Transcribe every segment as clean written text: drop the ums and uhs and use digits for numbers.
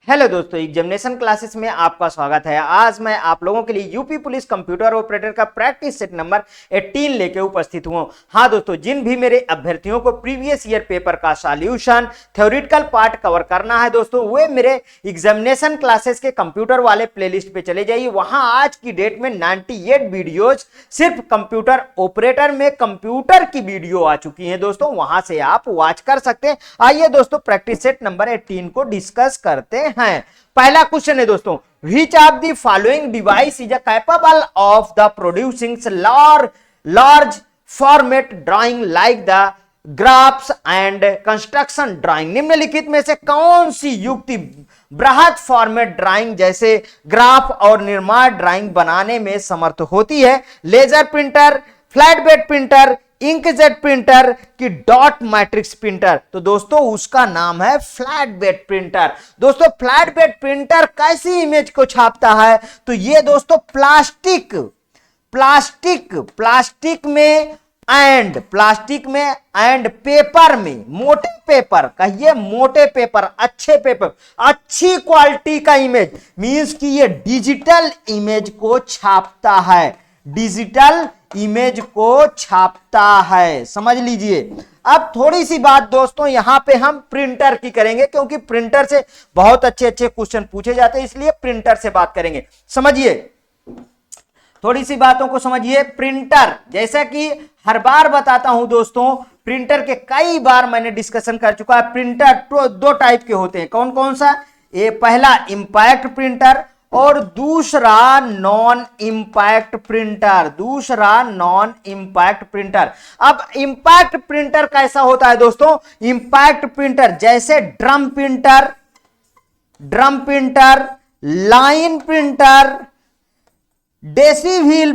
Hello दोस्तों, examination classes में आपका स्वागत है। आज मैं आप लोगों के लिए यूपी पुलिस कंप्यूटर ऑपरेटर का प्रैक्टिस सेट नंबर 18 लेके उपस्थित हूं। हाँ दोस्तों, जिन भी मेरे अभ्यर्थियों को प्रीवियस ईयर पेपर का सॉल्यूशन थ्योरेटिकल पार्ट कवर करना है दोस्तों, वे मेरे एग्जामिनेशन क्लासेस के कंप्यूटर वाले प्लेलिस्ट पे चले जाइए। वहां आज की डेट में 98 वीडियोज सिर्फ कंप्यूटर ऑपरेटर में कंप्यूटर की वीडियो आ चुकी है दोस्तों, वहां से आप वॉच कर सकते हैं। आइए दोस्तों, प्रैक्टिस सेट नंबर 18 को डिस्कस करते हैं। पहला क्वेश्चन है दोस्तों, which of the following device is capable of the producing large format drawing like the graphs and construction drawing। निम्नलिखित में से कौन सी युक्ति बृहद फॉर्मेट ड्राइंग जैसे ग्राफ और निर्माण ड्राइंग बनाने में समर्थ होती है? Laser printer, flat bed printer, inkjet printer की डॉट मैट्रिक्स प्रिंटर? तो दोस्तों उसका नाम है फ्लैट बेड प्रिंटर। दोस्तों फ्लैट बेड प्रिंटर कैसी इमेज को छापता है? तो ये दोस्तों प्लास्टिक में एंड पेपर में, मोटे पेपर, कहिए मोटे पेपर, अच्छे पेपर, अच्छी क्वालिटी का इमेज, मींस कि ये डिजिटल इमेज को छापता है, डिजिटल इमेज को छापता है, समझ लीजिए। अब थोड़ी सी बात दोस्तों यहां पे हम प्रिंटर की करेंगे, क्योंकि प्रिंटर से बहुत अच्छे अच्छे क्वेश्चन पूछे जाते हैं, इसलिए प्रिंटर से बात करेंगे। समझिए, थोड़ी सी बातों को समझिए। प्रिंटर, जैसा कि हर बार बताता हूं दोस्तों, प्रिंटर के कई बार मैंने डिस्कशन कर चुका है। प्रिंटर तो दो टाइप के होते हैं, कौन कौन सा? ये पहला इंपैक्ट प्रिंटर और दूसरा नॉन इंपैक्ट प्रिंटर। अब इंपैक्ट प्रिंटर कैसा होता है दोस्तों? इंपैक्ट प्रिंटर जैसे drum printer, line printer, daisy wheel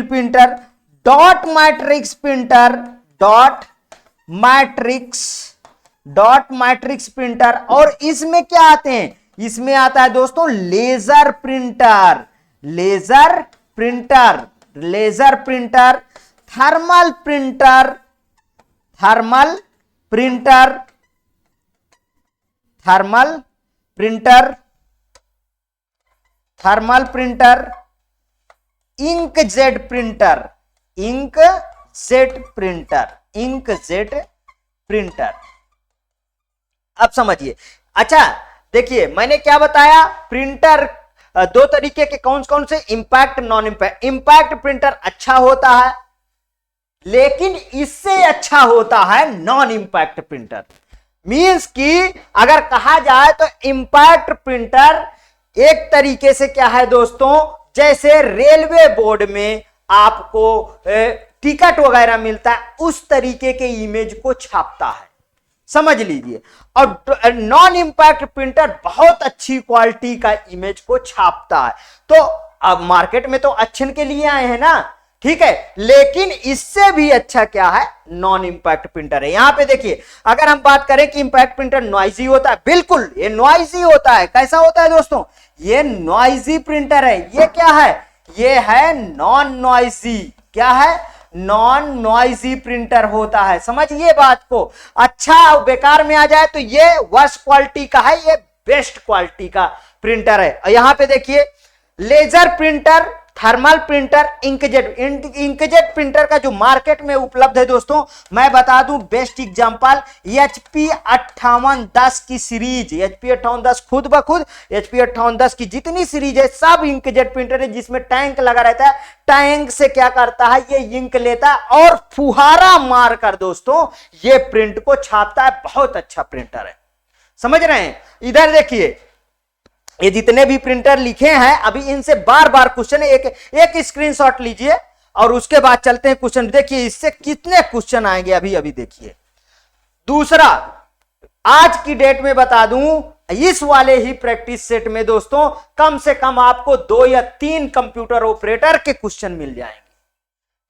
printer, dot matrix printer. और इसमें क्या आते हैं? इसमें आता है दोस्तों laser printer, thermal printer, inkjet printer. अब समझिए। अच्छा देखिए, मैंने क्या बताया? प्रिंटर दो तरीके के, कौन कौन से? Impact, non impact. Impact printer अच्छा होता है, लेकिन इससे अच्छा होता है नॉन इंपैक्ट प्रिंटर। मींस कि अगर कहा जाए तो इंपैक्ट प्रिंटर एक तरीके से क्या है दोस्तों, जैसे रेलवे बोर्ड में आपको टिकट वगैरह मिलता है, उस तरीके के इमेज को छापता है, समझ लीजिए। और नॉन इंपैक्ट प्रिंटर बहुत अच्छी क्वालिटी का इमेज को छापता है। तो अब मार्केट में तो अच्छन के लिए आए हैं ना, ठीक है, लेकिन इससे भी अच्छा क्या है? नॉन इंपैक्ट प्रिंटर है। यहां पे देखिए, अगर हम बात करें कि इंपैक्ट प्रिंटर नॉइजी होता है, बिल्कुल ये नॉइजी होता है। कैसा होता है दोस्तों? ये नॉइजी प्रिंटर है। ये क्या है? ये है नॉन नॉइजी। क्या है? नॉन नॉइजी प्रिंटर होता है। समझिए बात को। अच्छा और बेकार में आ जाए तो ये वर्स्ट क्वालिटी का है, ये बेस्ट क्वालिटी का प्रिंटर है। और यहां पे देखिए, laser printer, thermal printer, inkjet printer का जो मार्केट में उपलब्ध है दोस्तों, मैं बता दूं बेस्ट एग्जांपल HP 5810 की सीरीज। HP 5810 खुद ब खुद HP 5810 की जितनी सीरीज है सब इंकजेट प्रिंटर है, जिसमें टैंक लगा रहता है। टैंक से क्या करता है? ये इंक लेता है और फुहारा मारकर दोस्तों ये प्रिंट को छापता है। बहुत अच्छा प्रिंटर है, समझ रहे हैं? इधर देखिए, ये जितने भी प्रिंटर लिखे हैं, अभी इनसे बार बार क्वेश्चन, एक स्क्रीनशॉट लीजिए और उसके बाद चलते हैं क्वेश्चन। देखिए इससे कितने क्वेश्चन आएंगे, अभी देखिए। दूसरा, आज की डेट में बता दूं, इस वाले ही प्रैक्टिस सेट में दोस्तों कम से कम आपको 2 या 3 कंप्यूटर ऑपरेटर के क्वेश्चन मिल जाएंगे,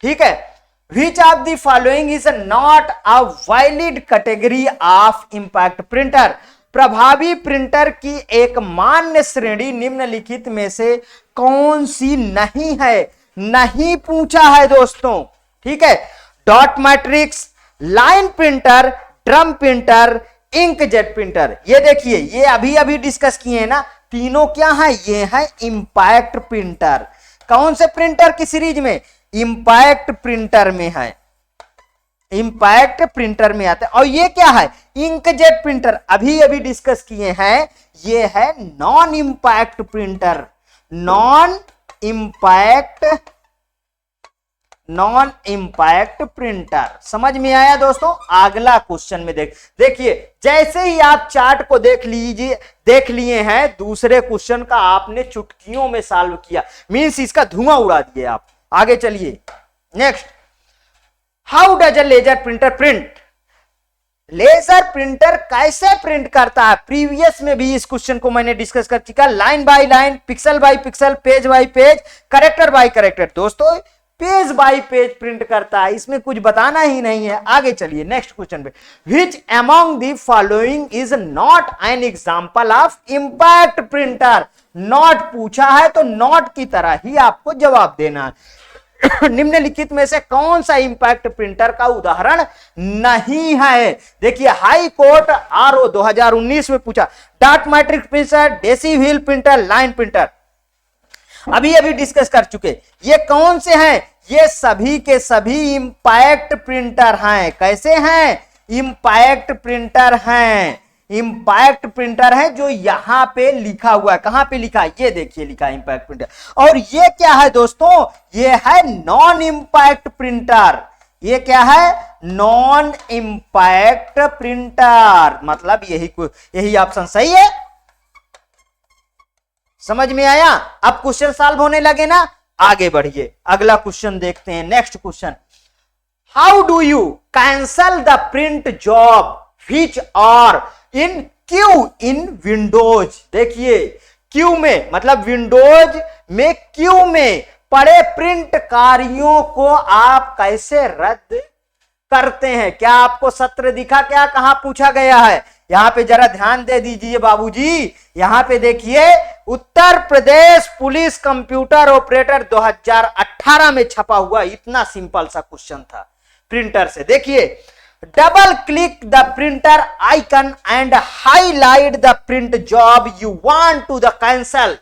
ठीक है। Which of the following is not a valid category of impact printer? प्रभावी प्रिंटर की एक मान्य श्रेणी निम्नलिखित में से कौन सी नहीं है? नहीं पूछा है दोस्तों, ठीक है। Dot matrix, line printer, drum printer, inkjet printer. ये देखिए, ये अभी अभी डिस्कस किए हैं ना, तीनों क्या है, ये है इंपैक्ट प्रिंटर। कौन से प्रिंटर की सीरीज में, इंपैक्ट प्रिंटर में है, इंपैक्ट प्रिंटर में आता है। और ये क्या है, इंकजेट प्रिंटर, अभी अभी डिस्कस किए हैं, ये है non impact printer, non impact printer. समझ में आया दोस्तों। अगला क्वेश्चन में देखिए, जैसे ही आप चार्ट को देख लिए हैं, दूसरे क्वेश्चन का आपने चुटकियों में सॉल्व किया, मींस इसका धुआं उड़ा दिए आप। आगे चलिए, next, how does a laser printer print. Laser printer कैसे प्रिंट करता है, प्रीवियस में भी इस क्वेश्चन को मैंने डिस्कस कर चुका, line by line, pixel by pixel, page by page, character by character. दोस्तों पेज बाय पेज प्रिंट करता है, इसमें कुछ बताना ही नहीं है। आगे चलिए नेक्स्ट क्वेश्चन पे, which among the following is not an example of impact printer. Not पूछा है तो नॉट की तरह ही आपको जवाब देना है। निम्नलिखित में से कौन सा इंपैक्ट प्रिंटर का उदाहरण नहीं है। देखिए, हाई कोर्ट आरओ 2019 में पूछा, dot matrix printer, daisy wheel printer, line printer, अभी अभी डिस्कस कर चुके। ये कौन से हैं, ये सभी के सभी इंपैक्ट प्रिंटर हैं। कैसे हैं, इंपैक्ट प्रिंटर हैं, इंपैक्ट प्रिंटर है जो यहां पे लिखा हुआ है। कहां पे लिखा है, ये देखिए लिखा है इंपैक्ट प्रिंटर। और ये क्या है दोस्तों, ये है नॉन इंपैक्ट प्रिंटर। ये क्या है, नॉन इंपैक्ट प्रिंटर, मतलब यही ऑप्शन सही है। समझ में आया। अब क्वेश्चन सॉल्व होने लगे ना, आगे बढ़िए, अगला क्वेश्चन देखते हैं। Next question, how do you cancel the print job which are in queue in Windows. देखिए, क्यू में मतलब विंडोज में क्यू में पड़े प्रिंट कार्यों को आप कैसे रद्द करते हैं। क्या आपको सत्र दिखा, क्या कहां पूछा गया है, यहां पे जरा ध्यान दे दीजिए बाबूजी। यहां पे देखिए, उत्तर प्रदेश पुलिस कंप्यूटर ऑपरेटर 2018 में छपा हुआ, इतना सिंपल सा क्वेश्चन था प्रिंटर से। देखिए, double click the printer icon and highlight the print job you want to the cancel,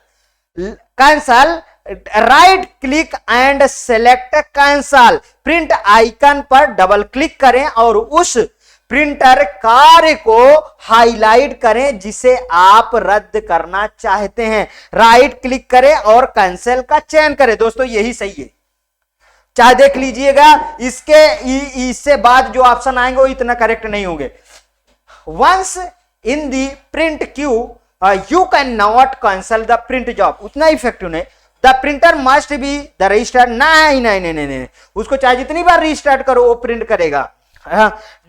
right click and select cancel. Print icon पर डबल क्लिक करें और उस प्रिंटर कार्य को हाईलाइट करें जिसे आप रद्द करना चाहते हैं। राइट क्लिक करें और कैंसिल का चयन करें। दोस्तों यही सही है, चाहे देख लीजिएगा, इससे बाद जो ऑप्शन आएंगे वो इतना करेक्ट नहीं होंगे। Once in the print queue you can not cancel the print job, उतना इफेक्टिव नहीं। The printer must be the registered, नहीं, उसको चाहे जितनी बार रिस्टार्ट करो वो प्रिंट करेगा।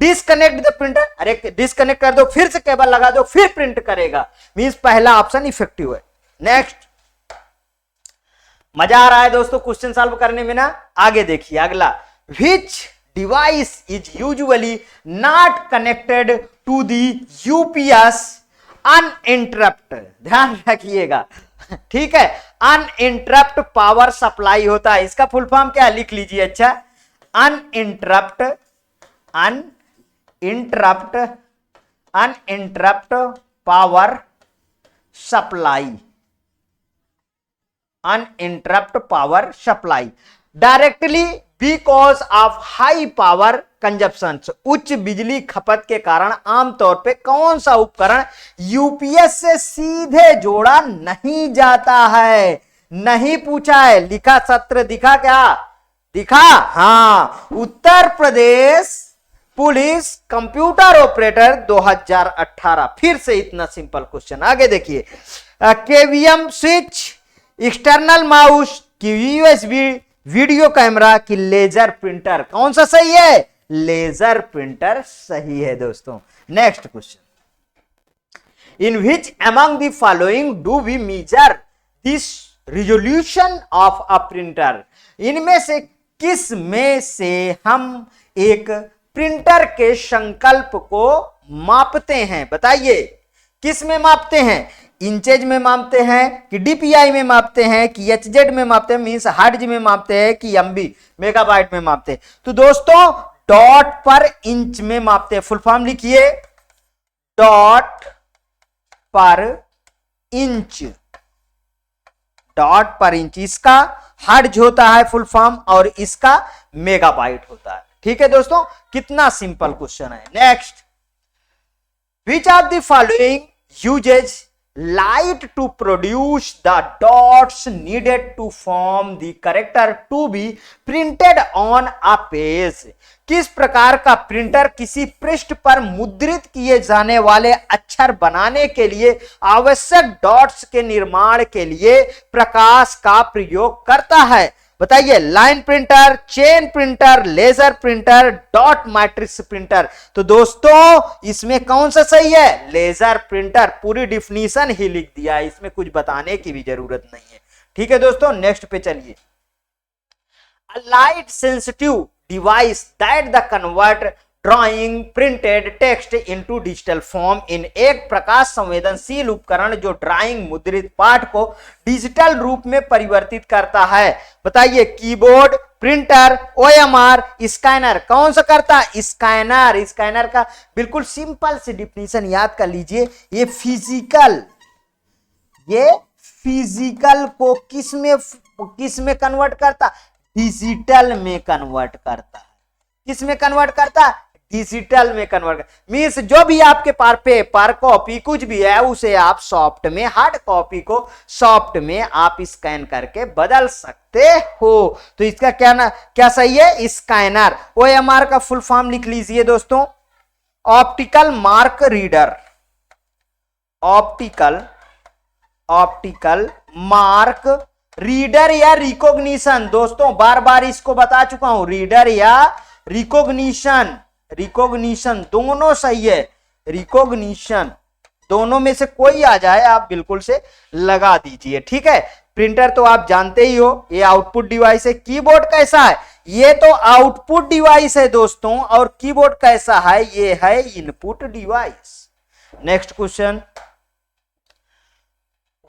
डिस्कनेक्ट द प्रिंटर, अरे डिस्कनेक्ट कर दो, फिर से केबल लगा दो, फिर प्रिंट करेगा। मींस पहला ऑप्शन इफेक्टिव है। नेक्स्ट, मजा आ रहा है दोस्तों क्वेश्चन सॉल्व करने में ना। आगे देखिए अगला, which device is usually not connected to the UPS uninterrupt. ध्यान रखिएगा, ठीक है, अनइंटरप्ट पावर सप्लाई होता है। इसका फुल फॉर्म क्या लिख लीजिए, अच्छा, uninterrupt power supply, uninterrupt power supply directly because of high power consumption. उच्च बिजली खपत के कारण आमतौर पे कौन सा उपकरण यूपीएस से सीधे जोड़ा नहीं जाता है। नहीं पूछा है, लिखा सत्र दिखा, क्या दिखा, हाँ, Uttar Pradesh police computer operator 2018। फिर से इतना सिंपल क्वेश्चन। आगे देखिए, केवीएम स्विच, एक्सटर्नल माउस की यूएसबी वीडियो कैमरा की लेजर प्रिंटर, कौन सा सही है, लेजर प्रिंटर सही है दोस्तों। Next question, in which among the following do we measure this resolution of a printer. इनमें से किस में से हम एक प्रिंटर के संकल्प को मापते हैं, बताइए, किस में मापते हैं, इंचेज में मापते हैं कि डीपीआई में मापते हैं कि एचजेड में मापते हैं, मींस हर्ट्ज में मापते हैं कि एमबी मेगाबाइट में मापते हैं। तो दोस्तों डॉट पर इंच में मापते हैं। फुल फॉर्म लिखिए, डॉट पर इंच, डॉट पर इंच। इसका हर्ट्ज होता है फुल फॉर्म और इसका मेगाबाइट होता है। ठीक है दोस्तों, कितना सिंपल क्वेश्चन है। Next, which of the following uses light to produce the dots needed to form the character to be printed on a page? किस प्रकार का प्रिंटर किसी पृष्ठ पर मुद्रित किए जाने वाले अक्षर बनाने के लिए आवश्यक डॉट्स के निर्माण के लिए प्रकाश का प्रयोग करता है? बताइए, line printer, chain printer, laser printer, dot matrix printer. तो दोस्तों इसमें कौन सा सही है? Laser printer. पूरी डिफिनीशन ही लिख दिया है, इसमें कुछ बताने की भी जरूरत नहीं है। ठीक है दोस्तों, नेक्स्ट पे चलिए। A light sensitive device that the convert drawing printed text into digital form in. एक प्रकाश संवेदनशील उपकरण जो ड्राइंग मुद्रित पाठ को डिजिटल रूप में परिवर्तित करता है। बताइए, कीबोर्ड, प्रिंटर, ओएमआर, स्कैनर। कौन सा करता है? स्कैनर। स्कैनर का बिल्कुल सिंपल सी डिफिनीशन याद कर लीजिए। ये फिजिकल को किस में कन्वर्ट करता? डिजिटल में कन्वर्ट करता है। किस में कन्वर्ट करता? डिजिटल में कन्वर्ट। मींस जो भी आपके पास पेपर, कॉपी कुछ भी है उसे आप सॉफ्ट में, हार्ड कॉपी को सॉफ्ट में आप स्कैन करके बदल सकते हो। तो इसका क्या सही है? स्कैनर। ओएमआर का फुल फॉर्म लिख लीजिए दोस्तों, optical mark reader. Optical mark reader या रिकॉग्निशन। दोस्तों बार बार इसको बता चुका हूं, रीडर या रिकॉग्निशन दोनों सही है। रिकॉग्निशन दोनों में से कोई आ जाए आप बिल्कुल से लगा दीजिए। ठीक है, प्रिंटर तो आप जानते ही हो, ये आउटपुट डिवाइस है। कीबोर्ड कैसा है? ये तो आउटपुट डिवाइस है दोस्तों, और कीबोर्ड कैसा है? ये है input device. Next question,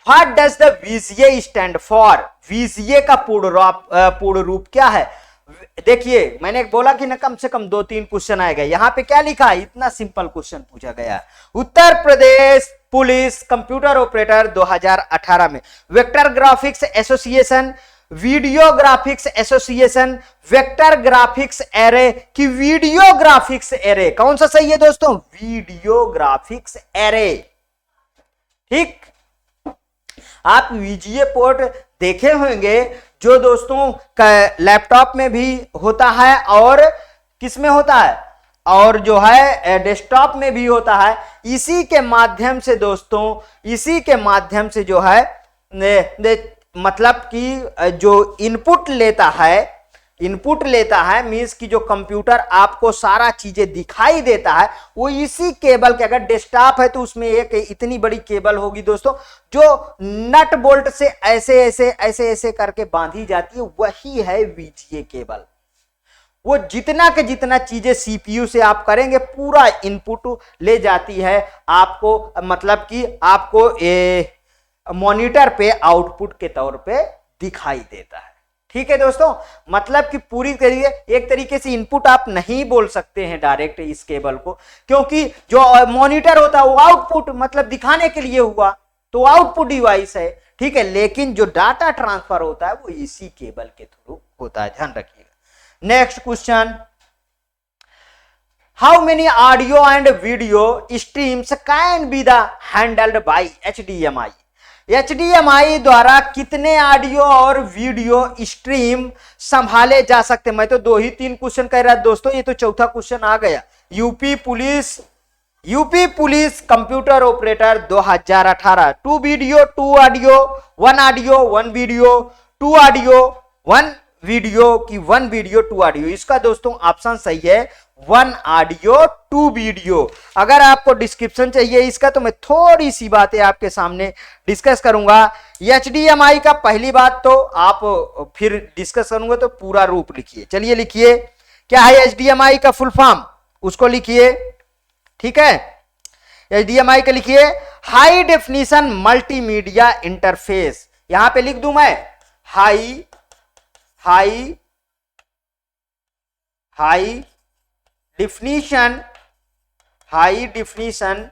what does the VGA stand for? VGA का पूर्ण रूप क्या है? देखिए, मैंने बोला कि ना कम से कम 2-3 क्वेश्चन आएगा। यहां पे क्या लिखा है? इतना सिंपल क्वेश्चन पूछा गया। उत्तर प्रदेश पुलिस कंप्यूटर ऑपरेटर 2018 में vector graphics association, video graphics association, vector graphics array की वीडियो ग्राफिक्स एरे। कौन सा सही है दोस्तों? Video graphics array. ठीक, आप VGA पोर्ट देखे होंगे जो दोस्तों लैपटॉप में भी होता है और किस में होता है, और जो है डेस्कटॉप में भी होता है। इसी के माध्यम से दोस्तों, इसी के माध्यम से जो है मतलब कि जो इनपुट लेता है मींस कि जो कंप्यूटर आपको सारा चीजें दिखाई देता है, वो इसी केबल के, अगर डेस्कटॉप है तो उसमें एक इतनी बड़ी केबल होगी दोस्तों जो नट बोल्ट से ऐसे करके बांधी जाती है, वही है VGA केबल। वो जितना के जितना चीजें CPU से आप करेंगे पूरा इनपुट ले जाती है आपको, मतलब कि आपको मॉनिटर पे आउटपुट के तौर पे दिखाई देता है। ठीक है दोस्तों, मतलब कि पूरी एक तरीके से इनपुट आप नहीं बोल सकते हैं डायरेक्ट इस केबल को, क्योंकि जो मॉनिटर होता है वो आउटपुट मतलब दिखाने के लिए हुआ, तो आउटपुट डिवाइस है। ठीक है, लेकिन जो डाटा ट्रांसफर होता है वो इसी केबल के थ्रू होता है, ध्यान रखिएगा। Next question, how many audio and video streams can be the handled by HDMI? HDMI द्वारा कितने ऑडियो और वीडियो स्ट्रीम संभाले जा सकते? मैं तो 2 ही 3 क्वेश्चन कह रहा दोस्तों, ये तो चौथा क्वेश्चन आ गया। UP police computer operator 2018, 2 video 2 audio, 1 audio 1 video, 2 audio 1 video की 1 वीडियो 2 ऑडियो। इसका दोस्तों ऑप्शन सही है 1 ऑडियो 2 वीडियो। अगर आपको डिस्क्रिप्शन चाहिए इसका तो मैं थोड़ी सी बातें आपके सामने डिस्कस करूंगा। HDMI का पहली बात तो आप फिर डिस्कस करूंगा, तो पूरा रूप लिखिए। चलिए लिखिए, क्या है HDMI का फुल फॉर्म, उसको लिखिए। ठीक है, HDMI का लिखिए हाई डेफिनेशन मल्टीमीडिया इंटरफेस। यहां पे लिख दूं मैं high definition, high definition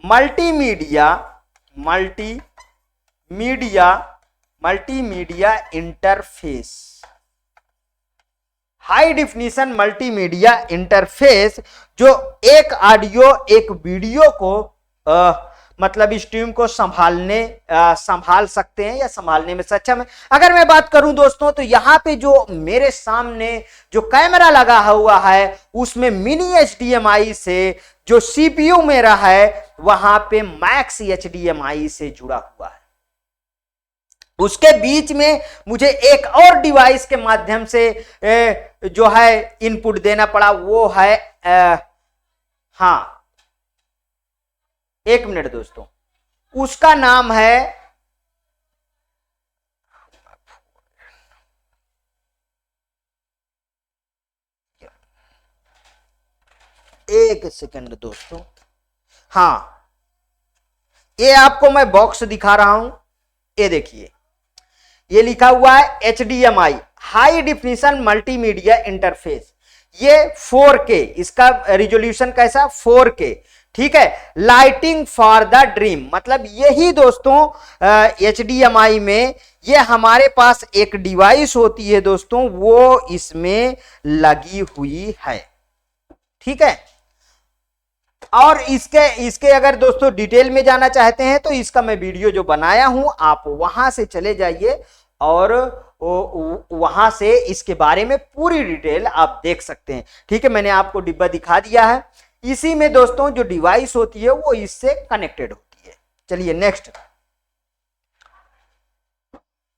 multimedia, multimedia interface, high definition multimedia interface, जो एक ऑडियो एक वीडियो को मतलब स्ट्रीम को संभाल सकते हैं या संभालने में सक्षम है। अगर मैं बात करूं दोस्तों, तो यहां पे जो मेरे सामने जो कैमरा लगा हुआ है उसमें मिनी HDMI से, जो CPU मेरा है वहां पे मैक्स HDMI से जुड़ा हुआ है। उसके बीच में मुझे एक और डिवाइस के माध्यम से जो है इनपुट देना पड़ा, वो है हाँ, एक मिनट दोस्तों, उसका नाम है एक सेकंड दोस्तों, हाँ, ये आपको मैं बॉक्स दिखा रहा हूं, ये देखिए, ये लिखा हुआ है HDMI high definition multimedia interface. ये 4K, इसका रिजोल्यूशन कैसा, 4K, ठीक है। लाइटिंग फॉर द ड्रीम, मतलब यही दोस्तों HDMI में ये हमारे पास एक डिवाइस होती है दोस्तों, वो इसमें लगी हुई है, ठीक है। और इसके अगर दोस्तों डिटेल में जाना चाहते हैं तो इसका मैं वीडियो जो बनाया हूं, आप वहां से चले जाइए और वहां से इसके बारे में पूरी डिटेल आप देख सकते हैं, ठीक है। मैंने आपको डिब्बा दिखा दिया है। इसी में दोस्तों जो डिवाइस होती है वो इससे कनेक्टेड होती है। चलिए नेक्स्ट,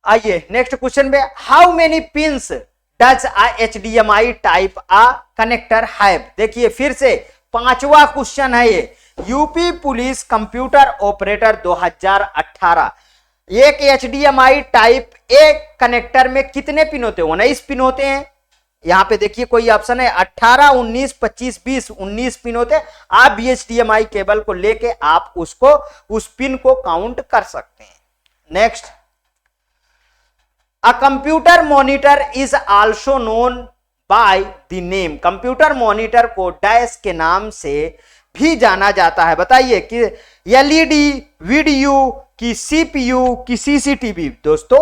आइए नेक्स्ट क्वेश्चन में, how many pins does a HDMI type a connector have. देखिए फिर से 5वां क्वेश्चन है ये, यूपी पुलिस कंप्यूटर ऑपरेटर 2018। एक HDMI टाइप एक कनेक्टर में कितने पिन होते हैं, 19 पिन होते हैं। यहां पे देखिए कोई ऑप्शन है 18, 19, 25, 20, 19 पिन होते हैं। आप भी HDMI केबल को लेके आप उसको उस पिन को काउंट कर सकते हैं। Next, a computer monitor is also known by the name, computer monitor को डैश के नाम से भी जाना जाता है। बताइए कि LED, वीडियो की CPU की CCTV। दोस्तों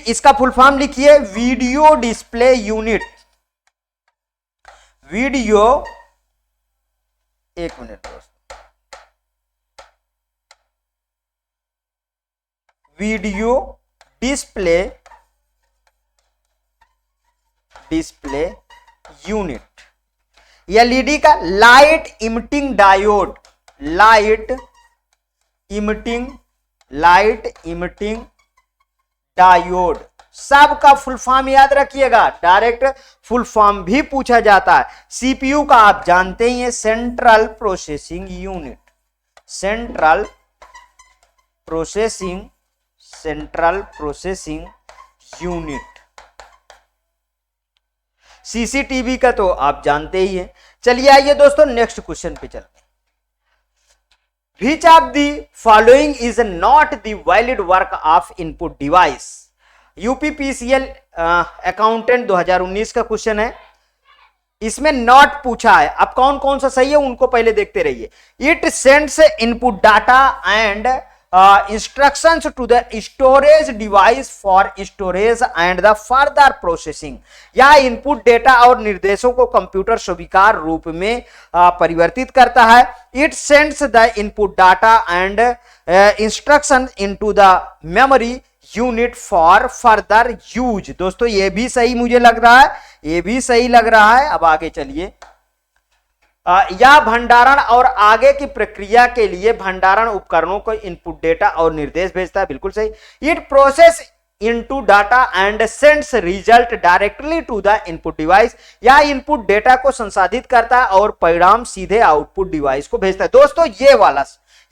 इसका फुल फॉर्म लिखिए, वीडियो डिस्प्ले यूनिट। वीडियो, एक मिनट दोस्तों, वीडियो डिस्प्ले यूनिट। LED का light emitting diode, light emitting diode, सबका फुल फॉर्म याद रखिएगा, डायरेक्ट फुल फॉर्म भी पूछा जाता है। CPU का आप जानते ही हैं, central processing unit, central processing unit. CCTV का तो आप जानते ही हैं। चलिए आइए दोस्तों नेक्स्ट क्वेश्चन पे चलते हैं। Which of the following is not the valid work of input device? UPPCL accountant 2019 का क्वेश्चन है, इसमें नॉट पूछा है। अब कौन कौन सा सही है उनको पहले देखते रहिए। It sends input data and instructions to the storage device for storage and the further processing. यह इनपुट डेटा और निर्देशों को कंप्यूटर स्वीकार रूप में परिवर्तित करता है। It sends the input data and instruction into the memory unit for further use. दोस्तों ये भी सही मुझे लग रहा है, ये भी सही लग रहा है। अब आगे चलिए, या भंडारण और आगे की प्रक्रिया के लिए भंडारण उपकरणों को इनपुट डेटा और निर्देश भेजता है, बिल्कुल सही। It process into data and sends result directly to the input device. या इनपुट डेटा को संसाधित करता है और परिणाम सीधे आउटपुट डिवाइस को भेजता है। दोस्तों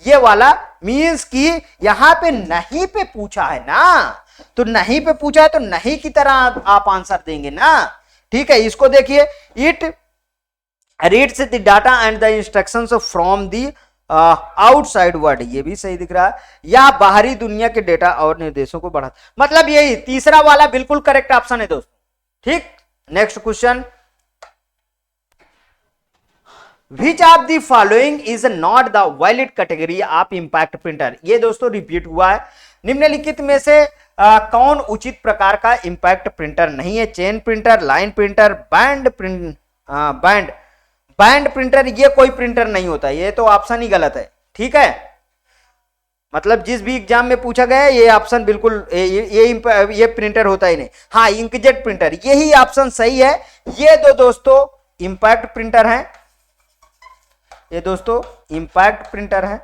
ये वाला मींस कि यहां पे नहीं पे पूछा है ना, तो नहीं पे पूछा है तो नहीं की तरह आप आंसर देंगे ना, ठीक है। इसको देखिए, it reads the data and the instructions from the outside world, ये भी सही दिख रहा है। या बाहरी दुनिया के डेटा और निर्देशों को बढ़ा, मतलब यही तीसरा वाला बिल्कुल करेक्ट ऑप्शन है दोस्तों, ठीक। Next question, which of the following is not the valid category of impact printer. ये दोस्तों रिपीट हुआ है। निम्नलिखित में से कौन उचित प्रकार का इंपैक्ट प्रिंटर नहीं है? Chain printer, line printer, band printer, ये कोई प्रिंटर नहीं होता। ये तो ऑप्शन ही गलत है, ठीक है। मतलब जिस भी एग्जाम में पूछा गया ये ऑप्शन बिल्कुल ये प्रिंटर होता ही नहीं। हाँ, इंकजेट प्रिंटर, यही ऑप्शन सही है। ये दो दोस्तों इंपैक्ट प्रिंटर हैं, ये दोस्तों इंपैक्ट प्रिंटर है।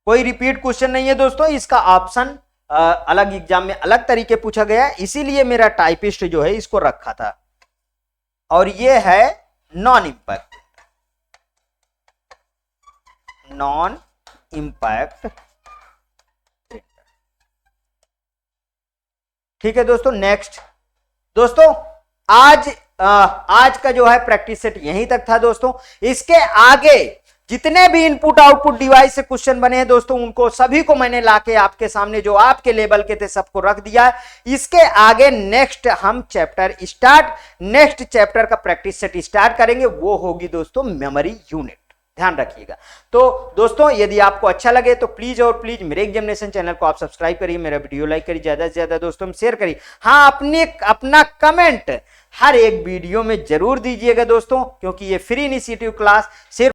कोई रिपीट क्वेश्चन नहीं है दोस्तों, इसका ऑप्शन अलग एग्जाम में अलग तरीके पूछा गया, इसीलिए मेरा टाइपिस्ट जो है इसको रखा था। और ये है नॉन इंपैक्ट, नॉन इंपैक्ट, ठीक है दोस्तों। नेक्स्ट दोस्तों, आज का जो है प्रैक्टिस सेट यहीं तक था दोस्तों। इसके आगे जितने भी इनपुट आउटपुट डिवाइस से क्वेश्चन बने हैं दोस्तों, उनको सभी को मैंने लाके आपके सामने जो आपके लेवल के थे सबको रख दिया है। इसके आगे नेक्स्ट हम नेक्स्ट चैप्टर का प्रैक्टिस सेट स्टार्ट करेंगे, वो होगी दोस्तों मेमोरी यूनिट, ध्यान रखिएगा। तो दोस्तों यदि आपको अच्छा लगे तो प्लीज और प्लीज मेरे एग्जामिनेशन चैनल को आप सब्सक्राइब करिए, मेरा वीडियो लाइक करिए, ज्यादा से ज्यादा दोस्तों में शेयर करिए। हाँ, अपना कमेंट हर एक वीडियो में जरूर दीजिएगा दोस्तों, क्योंकि ये फ्री इनिशिएटिव क्लास सिर्फ